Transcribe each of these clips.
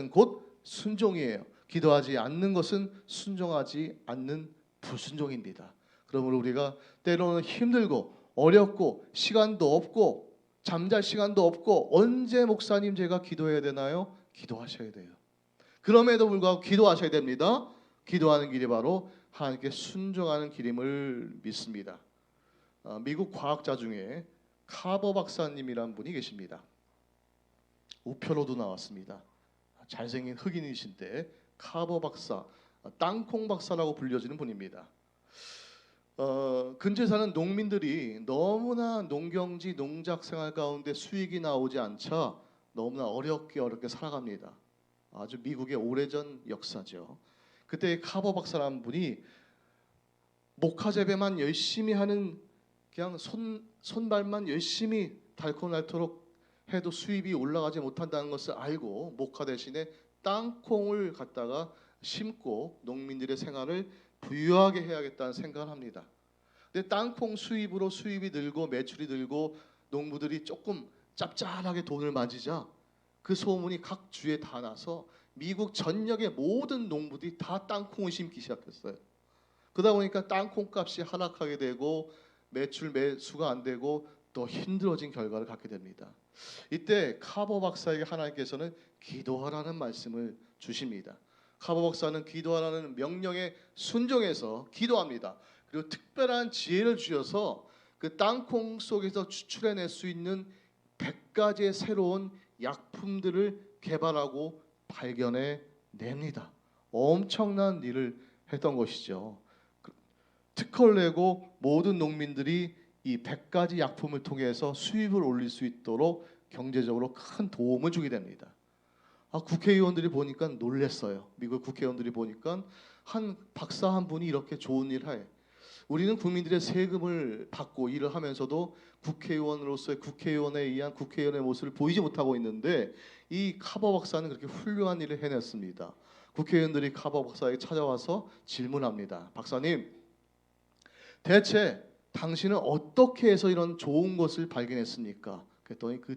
곧 순종이에요. 기도하지 않는 것은 순종하지 않는 불순종입니다. 그러므로 우리가 때로는 힘들고 어렵고 시간도 없고 잠잘 시간도 없고 언제 목사님 제가 기도해야 되나요? 기도하셔야 돼요. 그럼에도 불구하고 기도하셔야 됩니다. 기도하는 길이 바로 하나님께 순종하는 길임을 믿습니다. 미국 과학자 중에 카버 박사님이란 분이 계십니다. 우표로도 나왔습니다. 잘생긴 흑인이신데 카버 박사, 땅콩 박사라고 불려지는 분입니다. 근처에 사는 농민들이 너무나 농경지 농작 생활 가운데 수익이 나오지 않자 너무나 어렵게 살아갑니다. 아주 미국의 오래전 역사죠. 그때 카버 박사라는 분이 목화 재배만 열심히 하는 그냥 손발만 열심히 닳고 해도 수입이 올라가지 못한다는 것을 알고 목화 대신에 땅콩을 갖다가 심고 농민들의 생활을 부유하게 해야겠다는 생각을 합니다. 근데 땅콩 수입으로 수입이 늘고 매출이 늘고 농부들이 조금 짭짤하게 돈을 만지자 그 소문이 각 주에 다 나서 미국 전역의 모든 농부들이 다 땅콩을 심기 시작했어요. 그러다 보니까 땅콩 값이 하락하게 되고 매수가 안 되고 더 힘들어진 결과를 갖게 됩니다. 이때 카버 박사에게 하나님께서는 기도하라는 말씀을 주십니다. 카버 박사는 기도하라는 명령에 순종해서 기도합니다. 그리고 특별한 지혜를 주셔서 그 땅콩 속에서 추출해낼 수 있는 100가지의 새로운 약품들을 개발하고 발견해 냅니다. 엄청난 일을 했던 것이죠. 특허를 내고 모든 농민들이 이 100가지 약품을 통해서 수입을 올릴 수 있도록 경제적으로 큰 도움을 주게 됩니다. 국회의원들이 보니까 놀랐어요. 미국 국회의원들이 보니까 한 박사 한 분이 이렇게 좋은 일을 해. 우리는 국민들의 세금을 받고 일을 하면서도 국회의원으로서의 국회의원에 의한 국회의원의 모습을 보이지 못하고 있는데 이 카버 박사는 그렇게 훌륭한 일을 해냈습니다. 국회의원들이 카버 박사에게 찾아와서 질문합니다. 박사님, 대체 당신은 어떻게 해서 이런 좋은 것을 발견했습니까? 그랬더니 그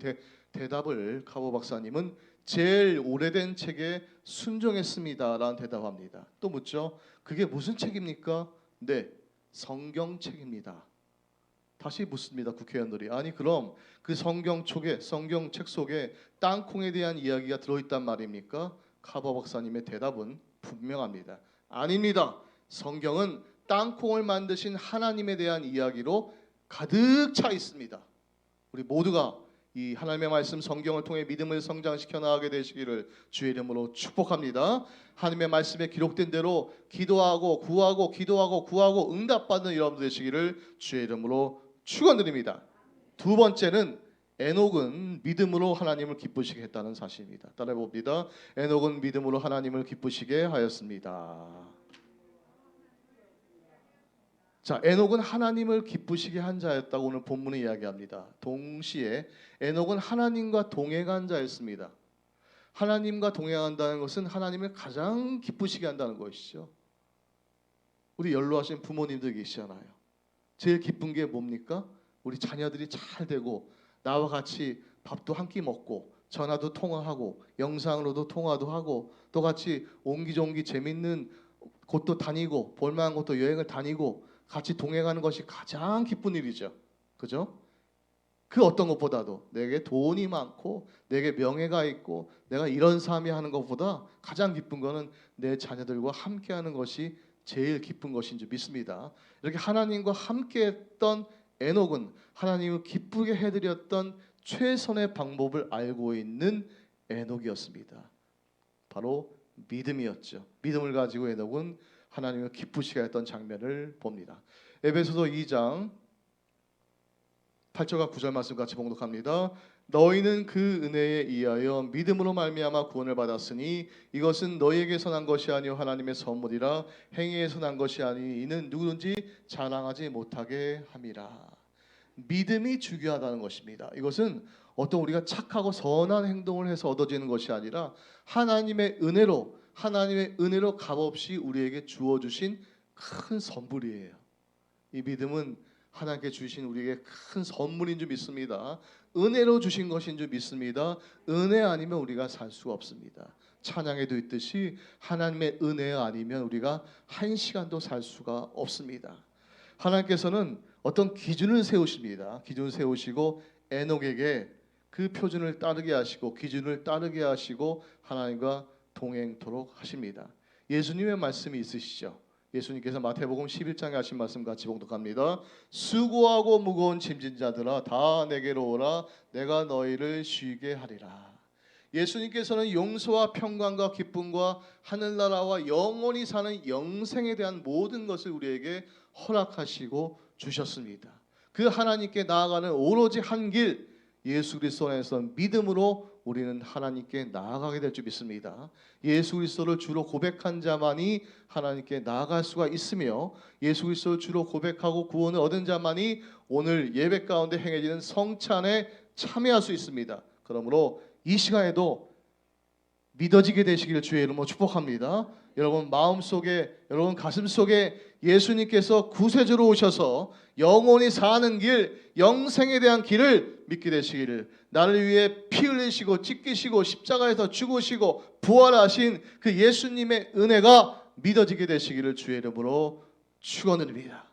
대답을 카버 박사님은 제일 오래된 책에 순종했습니다라는 대답합니다. 또 묻죠. 그게 무슨 책입니까? 네, 성경책입니다. 다시 묻습니다. 국회의원들이. 아니 그럼 그 성경책 속에 땅콩에 대한 이야기가 들어있단 말입니까? 카버 박사님의 대답은 분명합니다. 아닙니다. 성경은 땅콩을 만드신 하나님에 대한 이야기로 가득 차 있습니다. 우리 모두가 이 하나님의 말씀 성경을 통해 믿음을 성장시켜 나가게 되시기를 주의 이름으로 축복합니다. 하나님의 말씀에 기록된 대로 기도하고 구하고 응답받는 여러분들 되시기를 주의 이름으로 축원드립니다. 두 번째는 에녹은 믿음으로 하나님을 기쁘시게 했다는 사실입니다. 따라해 봅니다. 에녹은 믿음으로 하나님을 기쁘시게 하였습니다. 자, 에녹은 하나님을 기쁘시게 한 자였다고 오늘 본문은 이야기합니다. 동시에 에녹은 하나님과 동행한 자였습니다. 하나님과 동행한다는 것은 하나님을 가장 기쁘시게 한다는 것이죠. 우리 연로하신 부모님들 계시잖아요. 제일 기쁜 게 뭡니까? 우리 자녀들이 잘 되고 나와 같이 밥도 한 끼 먹고 전화도 통화하고 영상으로도 통화도 하고 또 같이 옹기종기 재밌는 곳도 다니고 볼만한 곳도 여행을 다니고 같이 동행하는 것이 가장 기쁜 일이죠. 그죠? 그 어떤 것보다도 내게 돈이 많고 내게 명예가 있고 내가 이런 삶이 하는 것보다 가장 기쁜 거는 내 자녀들과 함께하는 것이 제일 기쁜 것인 줄 믿습니다. 이렇게 하나님과 함께했던 에녹은 하나님을 기쁘게 해드렸던 최선의 방법을 알고 있는 에녹이었습니다. 바로 믿음이었죠. 믿음을 가지고 에녹은 하나님을 기쁘시게 했던 장면을 봅니다. 에베소서 2장 8절과 9절 말씀 같이 봉독합니다. 너희는 그 은혜에 의하여 믿음으로 말미암아 구원을 받았으니 이것은 너희에게서 난 것이 아니요 하나님의 선물이라 행위에서 난 것이 아니 이는 누구든지 자랑하지 못하게 함이라. 믿음이 중요하다는 것입니다. 이것은 어떤 우리가 착하고 선한 행동을 해서 얻어지는 것이 아니라 하나님의 은혜로 값없이 우리에게 주어주신 큰 선물이에요. 이 믿음은 하나님께 주신 우리에게 큰 선물인 줄 믿습니다. 은혜로 주신 것인 줄 믿습니다. 은혜 아니면 우리가 살 수가 없습니다. 찬양에도 있듯이 하나님의 은혜 아니면 우리가 한 시간도 살 수가 없습니다. 하나님께서는 어떤 기준을 세우십니다. 기준을 세우시고 에녹에게 그 표준을 따르게 하시고 기준을 따르게 하시고 하나님과 동행토록 하십니다. 예수님의 말씀이 있으시죠. 예수님께서 마태복음 11장에 하신 말씀 같이 봉독합니다. 수고하고 무거운 짐진 자들아 다 내게로 오라 내가 너희를 쉬게 하리라. 예수님께서는 용서와 평강과 기쁨과 하늘나라와 영원히 사는 영생에 대한 모든 것을 우리에게 허락하시고 주셨습니다. 그 하나님께 나아가는 오로지 한 길, 예수 그리스도 안에서 믿음으로 우리는 하나님께 나아가게 될 줄 믿습니다. 예수 그리스도를 주로 고백한 자만이 하나님께 나아갈 수가 있으며 예수 그리스도를 주로 고백하고 구원을 얻은 자만이 오늘 예배 가운데 행해지는 성찬에 참여할 수 있습니다. 그러므로 이 시간에도 믿어지게 되시기를 주의 이름으로 축복합니다. 여러분 마음속에, 여러분 가슴속에 예수님께서 구세주로 오셔서 영원히 사는 길, 영생에 대한 길을 믿게 되시기를, 나를 위해 피 흘리시고 찢기시고 십자가에서 죽으시고 부활하신 그 예수님의 은혜가 믿어지게 되시기를 주의 이름으로 축원드립니다.